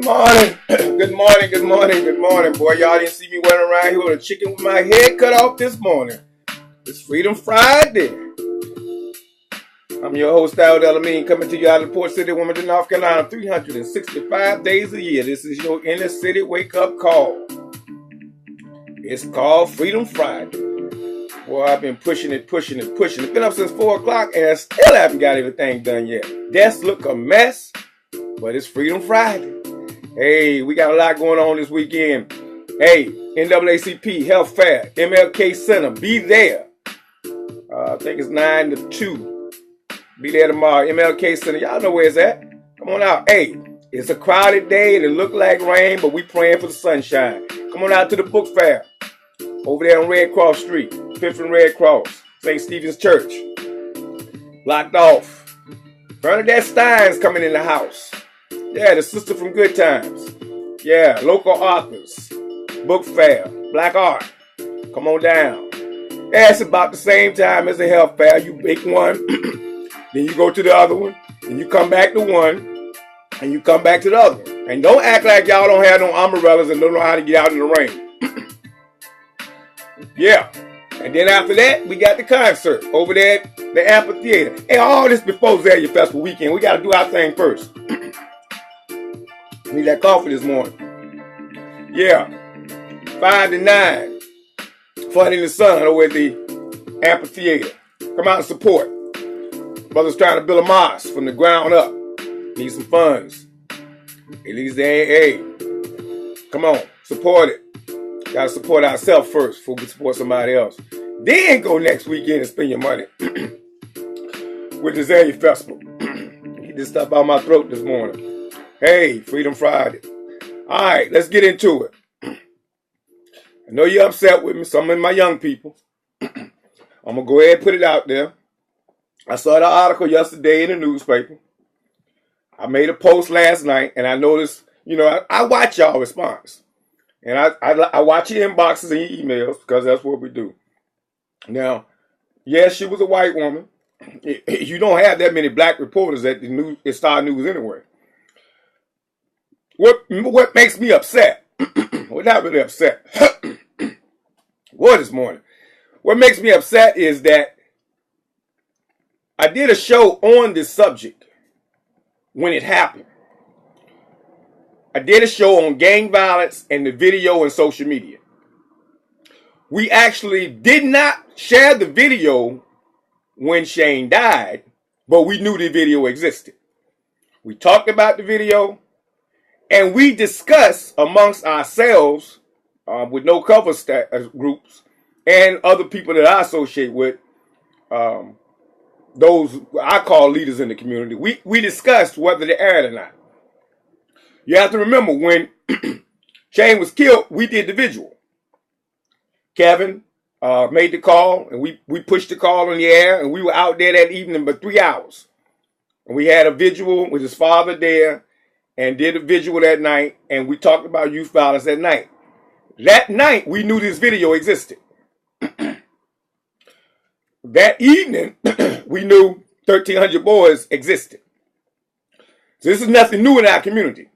morning. Good morning, good morning, good morning. Boy, y'all didn't see me running around here with a chicken with my head cut off this morning. It's Freedom Friday. I'm your host, Al Delamine, coming to you out of Port City, Wilmington, North Carolina, 365 days a year. This is your inner city wake-up call. It's called Freedom Friday. Boy, I've been pushing it. It's been up since 4 o'clock, and I still haven't got everything done yet. Desks look a mess, but it's Freedom Friday. Hey, we got a lot going on this weekend. Hey, NAACP Health Fair, MLK Center, be there. I think it's 9 to 2. Be there tomorrow, MLK Center. Y'all know where it's at. Come on out. Hey, it's a crowded day and it look like rain, but we praying for the sunshine. Come on out to the book fair. Over there on Red Cross Street, 5th and Red Cross, St. Stephen's Church. Blocked off. Bernadette Stein's coming in the house. Yeah, the sister from Good Times. Yeah, local authors. Book fair. Black art. Come on down. Yeah, it's about the same time as the health fair. You pick one, then you go to the other one, then you come back to one, and you come back to the other one. And don't act like y'all don't have no umbrellas and don't know how to get out in the rain. Yeah. And then after that, we got the concert over there at the amphitheater. And all this before Azalea Festival weekend. We got to do our thing first. Need that coffee this morning. Yeah. 5 to 9. Fun in the sun over at the amphitheater. Come out and support. Brothers trying to build a mosque from the ground up. Need some funds. At least they ain't. Come on. Support it. Gotta support ourselves first before we support somebody else. Then go next weekend and spend your money with the Azalea Festival. Get this stuff out my throat this morning. Hey, Freedom Friday. All right, let's get into it. I know you're upset with me, some of my young people. I'm going to go ahead and put it out there. I saw the article yesterday in the newspaper. I made a post last night, and I noticed, I watch y'all response. And I watch your inboxes and your emails because that's what we do. Now, yes, she was a white woman. You don't have that many black reporters at the Star News anyway. What makes me upset? Well, not really upset. What this morning? What makes me upset is that I did a show on this subject when it happened. I did a show on gang violence and the video and social media. We actually did not share the video when Shane died, but we knew the video existed. We talked about the video. And we discuss amongst ourselves, with no cover groups, and other people that I associate with, those I call leaders in the community. We discussed whether to air it or not. You have to remember when Shane was killed, we did the visual. Kevin made the call, and we pushed the call on the air, and we were out there that evening for 3 hours. And we had a visual with his father there. And did a visual that night, and we talked about youth violence that night. That night, we knew this video existed. That evening, we knew 1,300 boys existed. So this is nothing new in our community.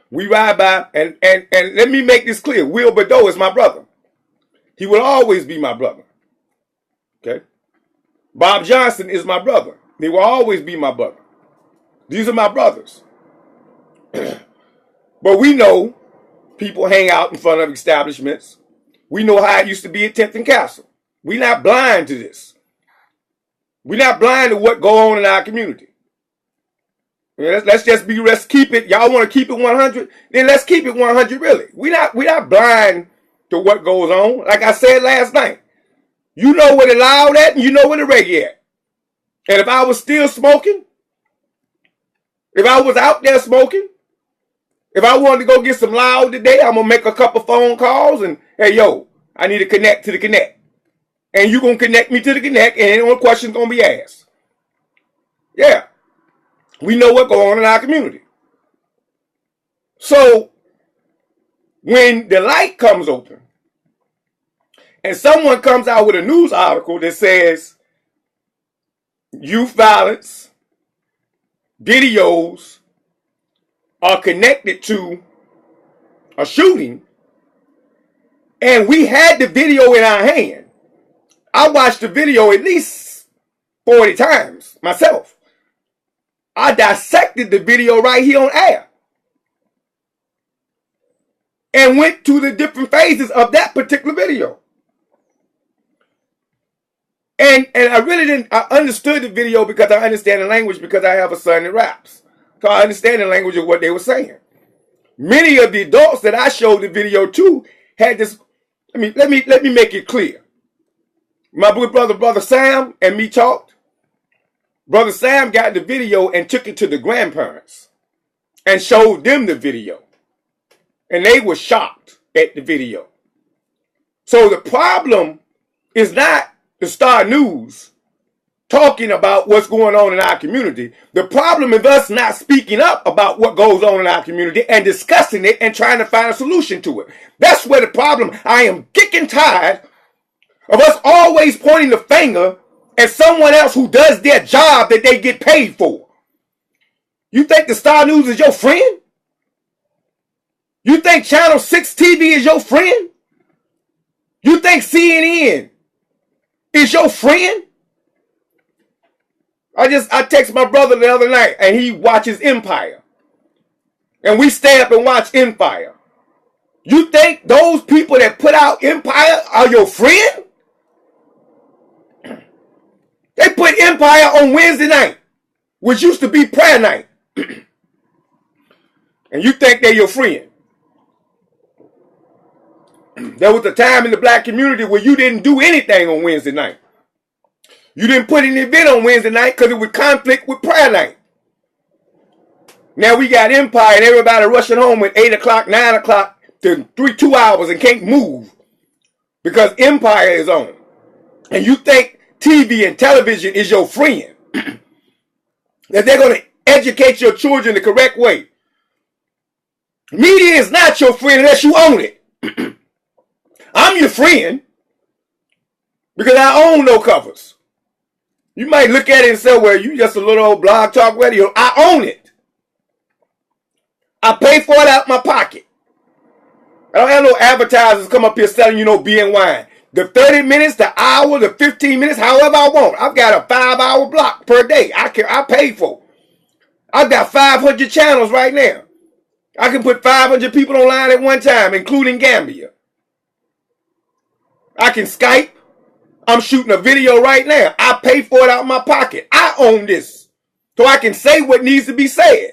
We ride by, and let me make this clear. Will Bordeaux is my brother. He will always be my brother. Okay? Bob Johnson is my brother. He will always be my brother. These are my brothers. But we know people hang out in front of establishments. We know how it used to be at 10th and Castle. We're not blind to this. We're not blind to what go on in our community. Let's just be, let's keep it. Y'all want to keep it 100? Then let's keep it 100 really. We're not blind to what goes on. Like I said last night, you know where the loud at and you know where the reggae at. And if I was still smoking, if I was out there smoking, if I wanted to go get some loud today, I'm going to make a couple phone calls and, hey, yo, I need to connect to the connect. And you're going to connect me to the connect and no questions going to be asked. Yeah. We know what's going on in our community. So, when the light comes open and someone comes out with a news article that says youth violence, videos are connected to a shooting, and we had the video in our hand. I watched the video at least 40 times myself. I dissected the video right here on air and went to the different phases of that particular video. And I really didn't, I understood the video because I understand the language, because I have a son that raps. So I understand the language of what they were saying. Many of the adults that I showed the video to had this, let me make it clear. My brother Sam and me talked. Brother Sam got the video and took it to the grandparents and showed them the video. And they were shocked at the video. So the problem is not the Star News talking about what's going on in our community. The problem is us not speaking up about what goes on in our community and discussing it and trying to find a solution to it. That's where the problem. I am kicking tired of us always pointing the finger at someone else who does their job that they get paid for. You think the Star News is your friend? You think Channel 6 TV is your friend? You think CNN is your friend? I text my brother the other night and he watches Empire. And we stay up and watch Empire. You think those people that put out Empire are your friend? They put Empire on Wednesday night, which used to be prayer night. And you think they're your friend. There was a time in the black community where you didn't do anything on Wednesday night. You didn't put an event on Wednesday night because it would conflict with prayer night. Now we got Empire and everybody rushing home at 8 o'clock, 9 o'clock to 2 hours and can't move because Empire is on. And you think TV and television is your friend. That they're going to educate your children the correct way. Media is not your friend unless you own it. I'm your friend because I own No Covers. You might look at it and say, well, you just a little old blog talk radio. I own it. I pay for it out my pocket. I don't have no advertisers come up here selling you no beer and wine. The 30 minutes, the hour, the 15 minutes, however I want. I've got a 5-hour block per day. I pay for. I've got 500 channels right now. I can put 500 people online at one time, including Gambia. I can Skype. I'm shooting a video right now. I pay for it out of my pocket. I own this. So I can say what needs to be said.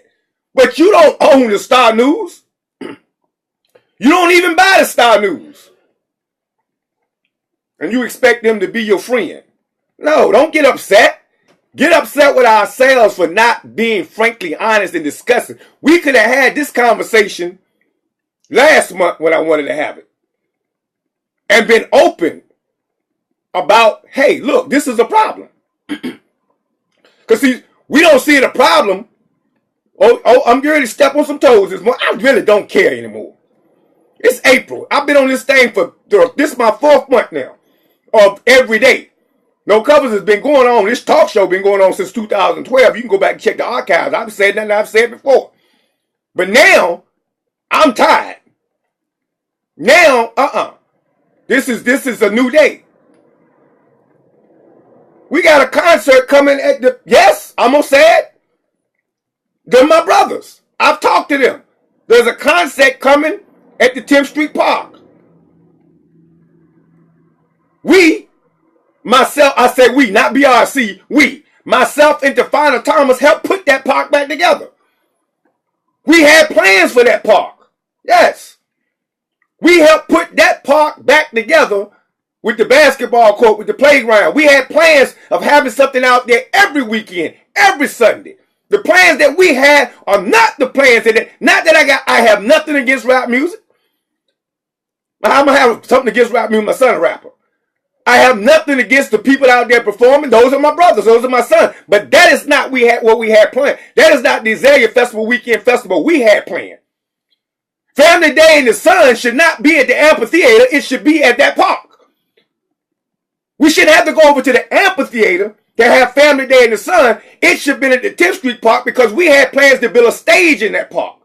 But you don't own the Star News. You don't even buy the Star News. And you expect them to be your friend. No, don't get upset. Get upset with ourselves for not being frankly honest and discussing. We could have had this conversation last month when I wanted to have it. And been open about, hey, look, this is a problem. Because see, we don't see it a problem. Oh, I'm ready to step on some toes this morning. I really don't care anymore. It's April. I've been on this thing this is my 4th month now of every day. No Covers has been going on. This talk show been going on since 2012. You can go back and check the archives. I've said nothing I've said before. But now, I'm tired. Now, This is a new day. We got a concert coming at yes, I'm going to say it. They're my brothers. I've talked to them. There's a concert coming at the 10th Street Park. I say we, not BRC, we, myself and Tafana Thomas helped put that park back together. We had plans for that park. Yes. We helped put that park back together with the basketball court, with the playground. We had plans of having something out there every weekend, every Sunday. The plans that we had are not the plans not that I have nothing against rap music. I'm going to have something against rap music. My son a rapper. I have nothing against the people out there performing. Those are my brothers. Those are my sons. But that is not what we had planned. That is not the Azalea Festival Weekend Festival we had planned. Family Day in the Sun should not be at the amphitheater. It should be at that park. We shouldn't have to go over to the amphitheater to have Family Day in the Sun. It should have been at the 10th Street Park because we had plans to build a stage in that park.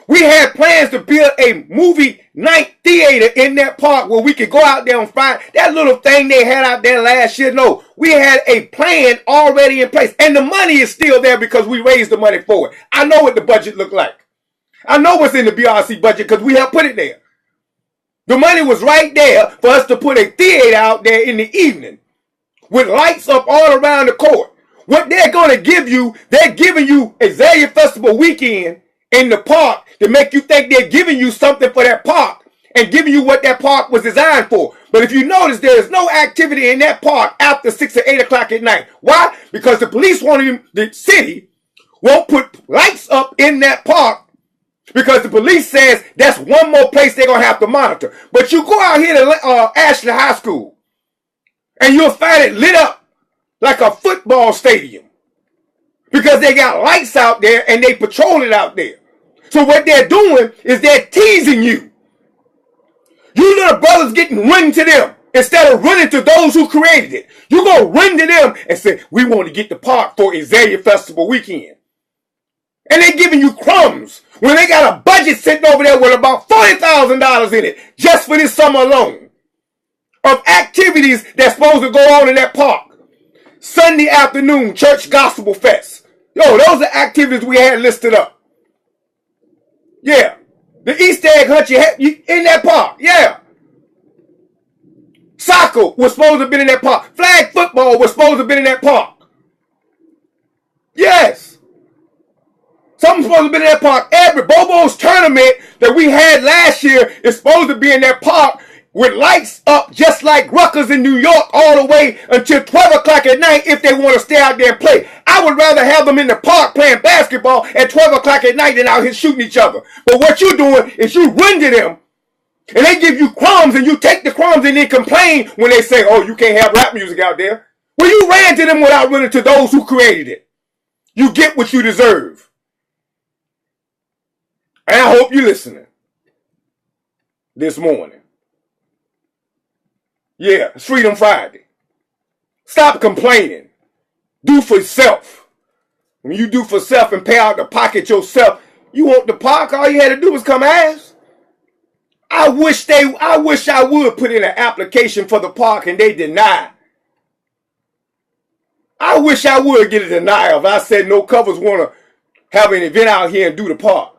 We had plans to build a movie night theater in that park where we could go out there on Friday. That little thing they had out there last year, no, we had a plan already in place. And the money is still there because we raised the money for it. I know what the budget looked like. I know what's in the BRC budget because we helped put it there. The money was right there for us to put a theater out there in the evening with lights up all around the court. What they're going to give you, they're giving you Azalea Festival weekend in the park to make you think they're giving you something for that park and giving you what that park was designed for. But if you notice, there is no activity in that park after 6 or 8 o'clock at night. Why? Because the police the city won't put lights up in that park because the police says that's one more place they're going to have to monitor. But you go out here to Ashley High School and you'll find it lit up like a football stadium because they got lights out there and they patrol it out there. So what they're doing is they're teasing you. You little brothers getting run to them instead of running to those who created it. You go run to them and say, we want to get the park for Azalea Festival weekend. And they're giving you crumbs when they got a budget sitting over there with about $40,000 in it just for this summer alone of activities that's supposed to go on in that park. Sunday afternoon, church gospel fest. Yo, those are activities we had listed up. Yeah. The Easter egg hunt you had in that park. Yeah. Soccer was supposed to have been in that park. Flag football was supposed to have been in that park. Yes. Something's supposed to have been in that park. Every Bobo's tournament that we had last year is supposed to be in that park with lights up just like Rutgers in New York all the way until 12 o'clock at night if they want to stay out there and play. I would rather have them in the park playing basketball at 12 o'clock at night than out here shooting each other. But what you're doing is you run to them and they give you crumbs and you take the crumbs and then complain when they say, oh, you can't have rap music out there. Well, you ran to them without running to those who created it. You get what you deserve. And I hope you're listening this morning. Yeah, it's Freedom Friday. Stop complaining. Do for self. When you do for self and pay out the pocket yourself, you want the park, all you had to do was come ask. I wish I would put in an application for the park and they deny. I wish I would get a denial if I said no covers want to have an event out here and do the park.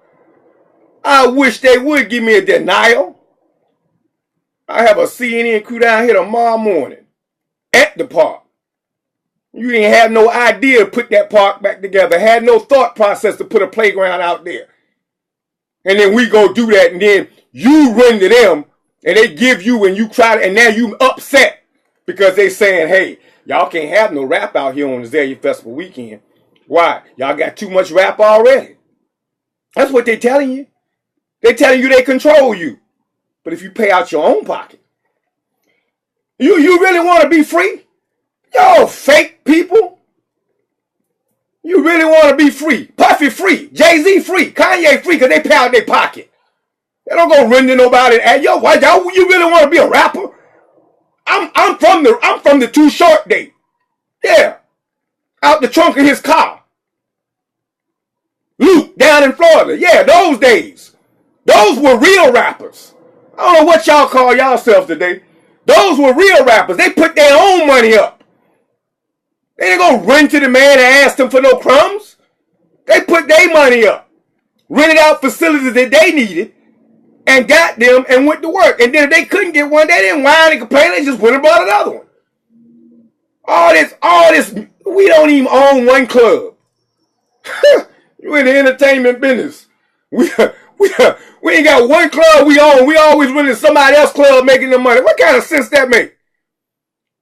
I wish they would give me a denial. I have a CNN crew down here tomorrow morning at the park. You ain't have no idea to put that park back together. Had no thought process to put a playground out there. And then we go do that and then you run to them and they give you and you try to, and now you upset because they saying, hey, y'all can't have no rap out here on the Azalea Festival weekend. Why? Y'all got too much rap already. That's what they telling you. They telling you they control you. But if you pay out your own pocket, you really want to be free? Yo, fake people. You really want to be free. Puffy free. Jay-Z free. Kanye free because they pay out their pocket. They don't go run to nobody and yo, why y'all you really want to be a rapper? I'm from the Too Short day. Yeah. Out the trunk of his car. Luke down in Florida. Yeah, those days. Those were real rappers. I don't know what y'all call yourselves today. Those were real rappers. They put their own money up. They didn't go run to the man and ask them for no crumbs. They put their money up. Rented out facilities that they needed and got them and went to work. And then if they couldn't get one, they didn't whine and complain. They just went and bought another one. All this, we don't even own one club. You're in the entertainment business. We ain't got one club we own. We always running somebody else's club making the money. What kind of sense that make?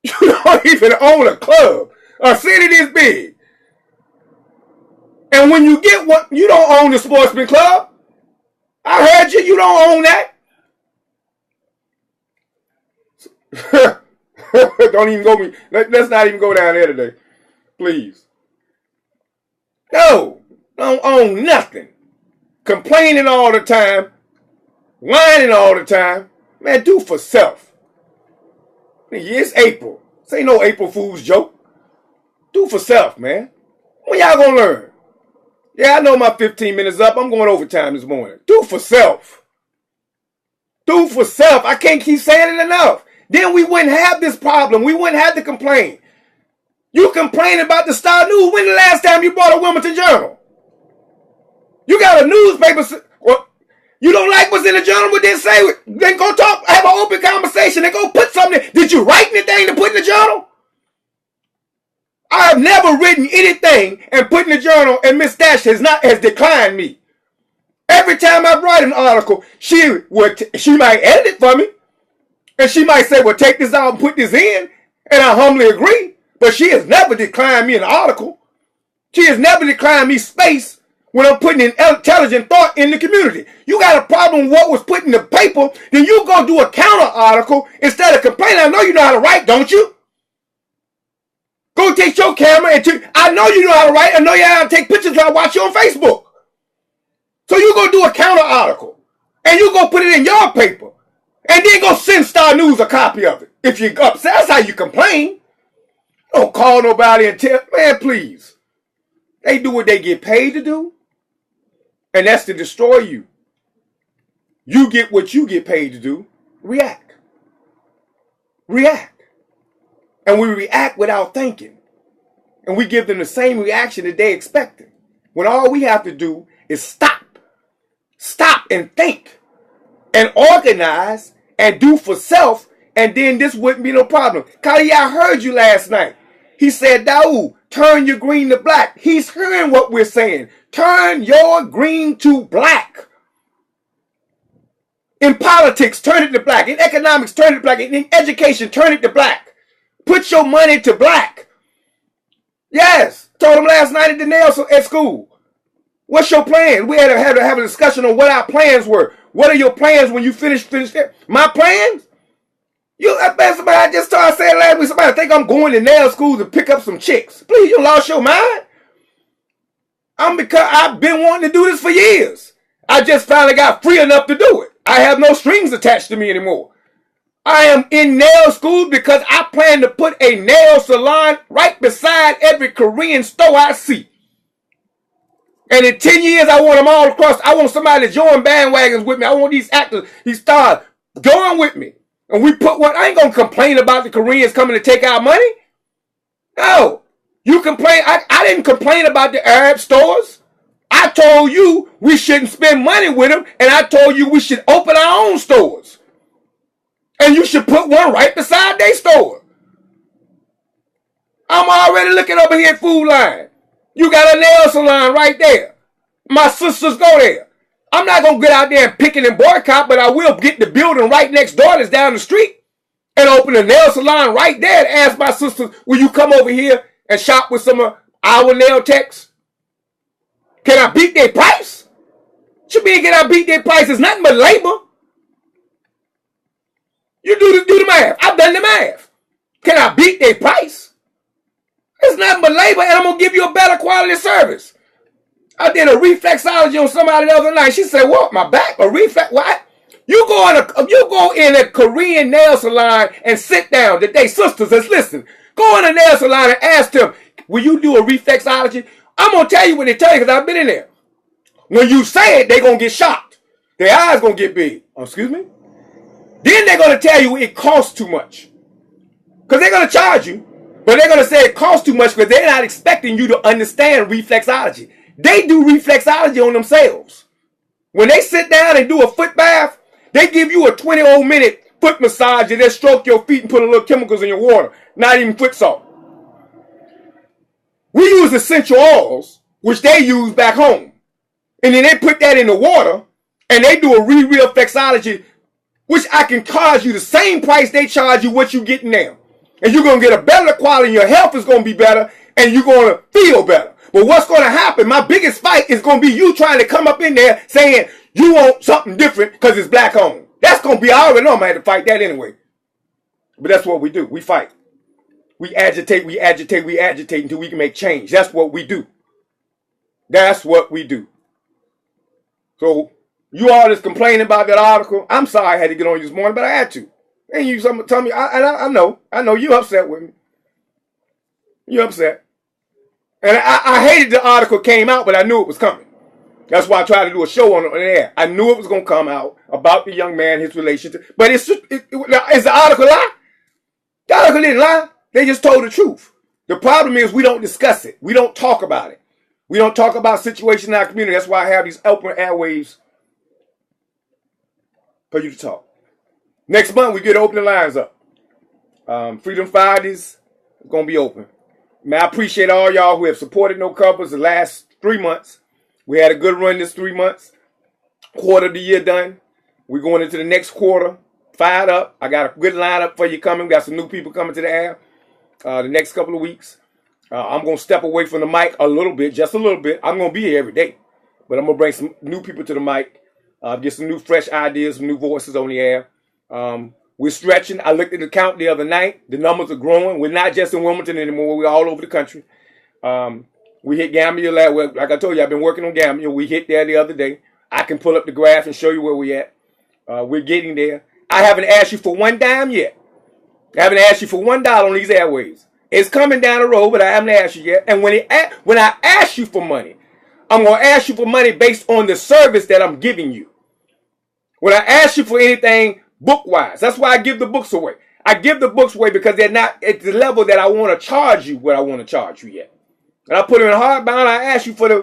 You don't even own a club. A city this big. And when you get one, you don't own the sportsman club. I heard you. You don't own that. Don't even go me. Let's not even go down there today. Please. No. Don't own nothing. Complaining all the time. Whining all the time. Man, do for self. It's April. This ain't no April Fool's joke. Do for self, man. When y'all gonna learn? Yeah, I know my 15 minutes up. I'm going overtime this morning. Do for self. Do for self. I can't keep saying it enough. Then we wouldn't have this problem. We wouldn't have to complain. You complain about the Star News. When the last time you bought a Wilmington Journal? You got a newspaper. Well, you don't like what's in the journal, but then say it. Then go talk, have an open conversation, and go put something in. Did you write anything to put in the journal? I have never written anything and put in the journal, and Miss Dash has declined me. Every time I write an article, she might edit it for me, and she might say, well, take this out and put this in, and I humbly agree, but she has never declined me an article. She has never declined me space when I'm putting in intelligent thought in the community. You got a problem with what was put in the paper, then you go do a counter article instead of complaining. I know you know how to write, don't you? Go take your camera and I know you know how to write. I know you know how to take pictures when I watch you on Facebook. So you go do a counter article and you go put it in your paper and then go send Star News a copy of it. If you're upset, that's how you complain. Don't call nobody and tell, man, please. They do what they get paid to do, and that's to destroy you. You get what you get paid to do, react. React. And we react without thinking. And we give them the same reaction that they expected. When all we have to do is stop. Stop and think. And organize and do for self. And then this wouldn't be no problem. Kali, I heard you last night. He said, Daoud, turn your green to black. He's hearing what we're saying. Turn your green to black. In politics, turn it to black. In economics, turn it to black. In education, turn it to black. Put your money to black. Yes. Told him last night at the nail at school. What's your plan? We had to have a discussion on what our plans were. What are your plans when you finish it? My plans? I just started saying last week, somebody think I'm going to nail school to pick up some chicks. Please, you lost your mind? Because I've been wanting to do this for years. I just finally got free enough to do it. I have no strings attached to me anymore. I am in nail school because I plan to put a nail salon right beside every Korean store I see. And in 10 years, I want them all across. I want somebody to join bandwagons with me. I want these actors, these stars, join with me. And we put one. I ain't going to complain about the Koreans coming to take our money. No. You complain. I didn't complain about the Arab stores. I told you we shouldn't spend money with them. And I told you we should open our own stores. And you should put one right beside their store. I'm already looking over here at Food Line. You got a nail salon right there. My sisters go there. I'm not going to get out there and pick it and boycott, but I will get the building right next door that's down the street and open a nail salon right there and ask my sisters, will you come over here and shop with some of our nail techs? Can I beat their price? Should be can I beat their price? It's nothing but labor. You do the math. I've done the math. Can I beat their price? It's nothing but labor, and I'm going to give you a better quality service. I did a reflexology on somebody the other night. She said, what, my back? A reflex? What? You go in a Korean nail salon and sit down. That they sisters that's listening. Go in a nail salon and ask them, will you do a reflexology? I'm going to tell you what they tell you because I've been in there. When you say it, they're going to get shocked. Their eyes going to get big. Oh, excuse me? Then they're going to tell you it costs too much. Because they're going to charge you. But they're going to say it costs too much because they're not expecting you to understand reflexology. They do reflexology on themselves. When they sit down and do a foot bath, they give you a 20-minute foot massage and they stroke your feet and put a little chemicals in your water. Not even foot salt. We use essential oils, which they use back home. And then they put that in the water and they do a reflexology, which I can charge you the same price they charge you what you getting now. And you're going to get a better quality and your health is going to be better and you're going to feel better. But what's going to happen, my biggest fight is going to be you trying to come up in there saying you want something different because it's black owned. That's going to be, I already know I'm going to have to fight that anyway. But that's what we do. We fight. We agitate until we can make change. That's what we do. That's what we do. So you all just complaining about that article. I'm sorry I had to get on you this morning, but I had to. And you tell me, I know you upset with me. You upset. And I hated the article came out, but I knew it was coming. That's why I tried to do a show on air. I knew it was going to come out about the young man, his relationship. But is the article lie? The article didn't lie. They just told the truth. The problem is we don't discuss it. We don't talk about it. We don't talk about situations in our community. That's why I have these open airwaves for you to talk. Next month, we get opening lines up. Freedom Fridays is going to be open. Man, I appreciate all y'all who have supported No Covers the last 3 months. We had a good run this 3 months. Quarter of the year done. We're going into the next quarter. Fired up. I got a good lineup for you coming. Got some new people coming to the air the next couple of weeks. I'm going to step away from the mic a little bit, just a little bit. I'm going to be here every day. But I'm going to bring some new people to the mic. Get some new fresh ideas, some new voices on the air. We're stretching. I looked at the count the other night. The numbers are growing. We're not just in Wilmington anymore. We're all over the country. We hit Gambier last week. Like I told you, I've been working on Gambier. We hit there the other day. I can pull up the graph and show you where we're at. We're getting there. I haven't asked you for one dime yet. I haven't asked you for $1 on these airways. It's coming down the road, but I haven't asked you yet. And when I ask you for money, I'm going to ask you for money based on the service that I'm giving you. When I ask you for anything book-wise, that's why I give the books away. I give the books away because they're not at the level that I want to charge you what I want to charge you yet. And I put them in hardbound. I ask you for the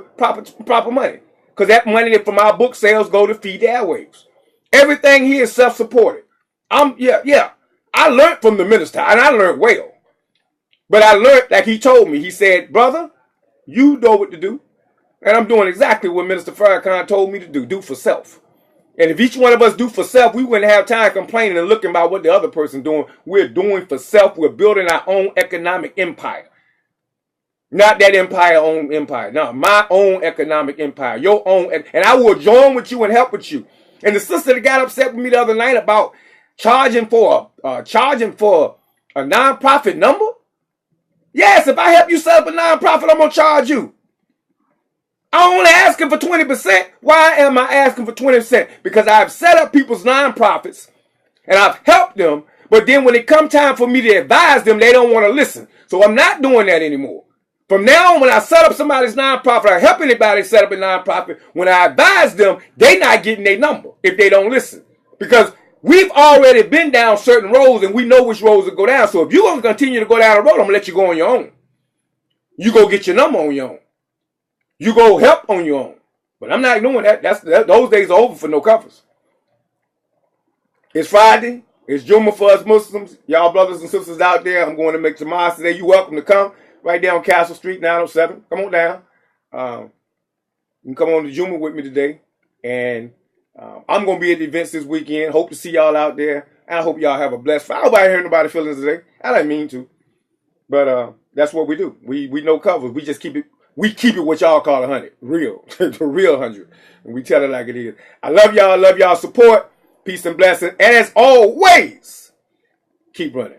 proper money. Because that money from our book sales go to feed the airwaves. Everything here is self-supported. I learned from the minister, and I learned well. But I learned, like he told me, he said, brother, you know what to do. And I'm doing exactly what Minister Farrakhan told me to do for self. And if each one of us do for self, we wouldn't have time complaining and looking about what the other person doing. We're doing for self. We're building our own economic empire. Not that own empire. No, my own economic empire. Your own. And I will join with you and help with you. And the sister that got upset with me the other night about charging for a nonprofit number. Yes, if I help you set up a nonprofit, I'm going to charge you. I'm only asking for 20%. Why am I asking for 20%? Because I've set up people's nonprofits and I've helped them. But then when it comes time for me to advise them, they don't want to listen. So I'm not doing that anymore. From now on, when I set up somebody's nonprofit, I help anybody set up a nonprofit. When I advise them, they not getting their number if they don't listen. Because we've already been down certain roads and we know which roads to go down. So if you're going to continue to go down the road, I'm going to let you go on your own. You go get your number on your own. You go help on your own. But I'm not doing that. Those days are over for No Covers. It's Friday. It's Juma for us Muslims. Y'all brothers and sisters out there, I'm going to make Jamaz today. You're welcome to come. Right down Castle Street, 907. Come on down. You can come on to Juma with me today. And I'm going to be at the events this weekend. Hope to see y'all out there. And I hope y'all have a blessed Friday. I hope I ain't heard nobody's feelings today. I didn't mean to. But that's what we do. We No Covers. We just keep it. We keep it what y'all call 100. Real. The real 100. And we tell it like it is. I love y'all. I love y'all support. Peace and blessing. And as always, keep running.